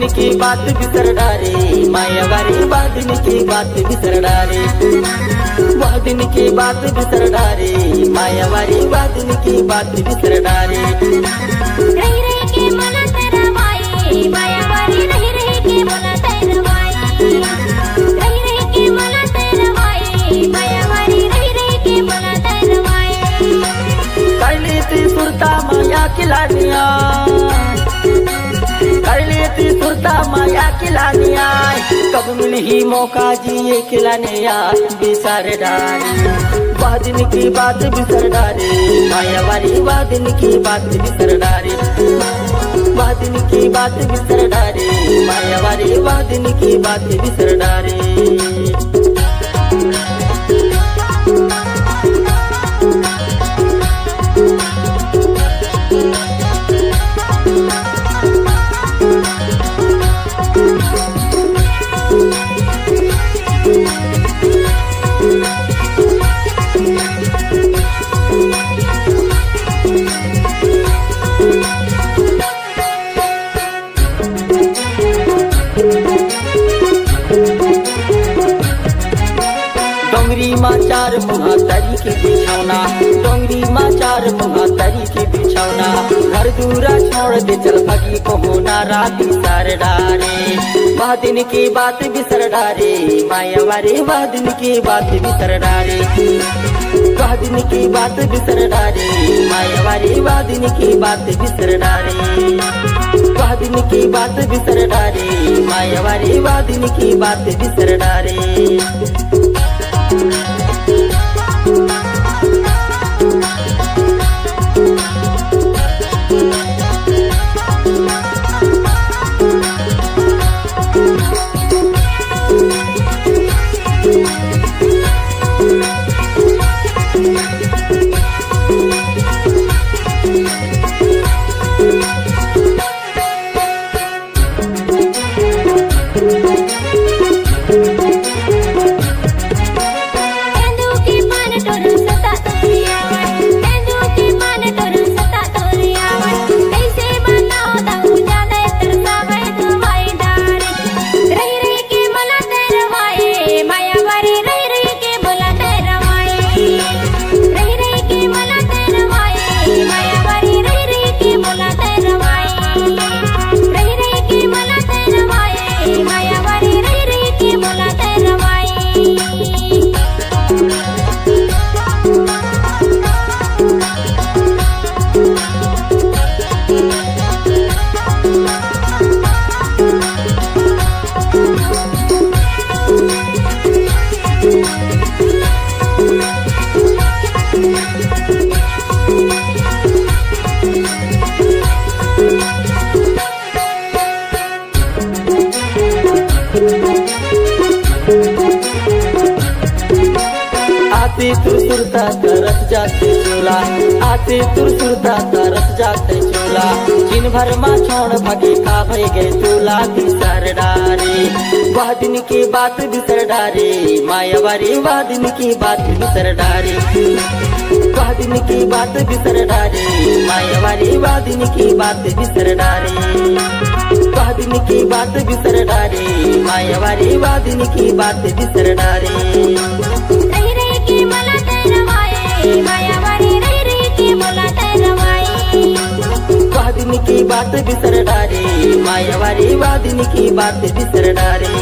वादिन की बात बिसर डारे, मायावारी वादिन की बात बिसर डारे। वादिन की बात बिसर डारे, मायावारी वादिन की बात बिसर डारे। रही रही के मला तरवाई, मायावारी रही रही के मला तरवाई। रही रही के मला तरवाई, मायावारी रही रही के मला तरवाई। कैली ती सुरता माया की लानिया, कैली ती सुरता माया की लानिया। कब मिली मौका जिए खिलानिया बिसर डारे। वादिन की बात बिसर डारे, मायावारी वादिन की बात बिसर डारे। वादिन की बात बिसर डारे, मायावारी वादिन की बात बिसर डारे। डोंगरी माँ चार मुहा तरी की बिछौना, डोंगरी माँ चार मुहा तरी की बिछौना। घर दूरा छोड़ दे चल भगी को होना रात बिसर डारे। वादिन की बात बिसर डारे, मायावारी वादिन की बात बिसर डारे। वादिन की बात बिसर डारे, मायावारी वादिन की बात बिसर डारे। वादिन की बात बिसर डारे, मायावारी वादिन की बात बिसर डारे। आते तुरसुरता तरस जाते चोला, आते तुरसुरता तरस जाते चोला। दिन भर माँ छोड़ भगे खा भई गए चोला बिसर डारे। वादिन की बात बिसर डारे, मायावारी वादिन की बात बिसर डारे। वादिन की बात बिसर डारे, मायावारी वादिन की बात बिसर डारे। वादिन की बात बिसर डारे, मायावारी वादिन की बात बिसर डारे। मला तरवाई, मायावारी रही रही के मला तरवाई। वादिन की बात बिसर डारे, मायावारी वादिन की बात बिसर डारे।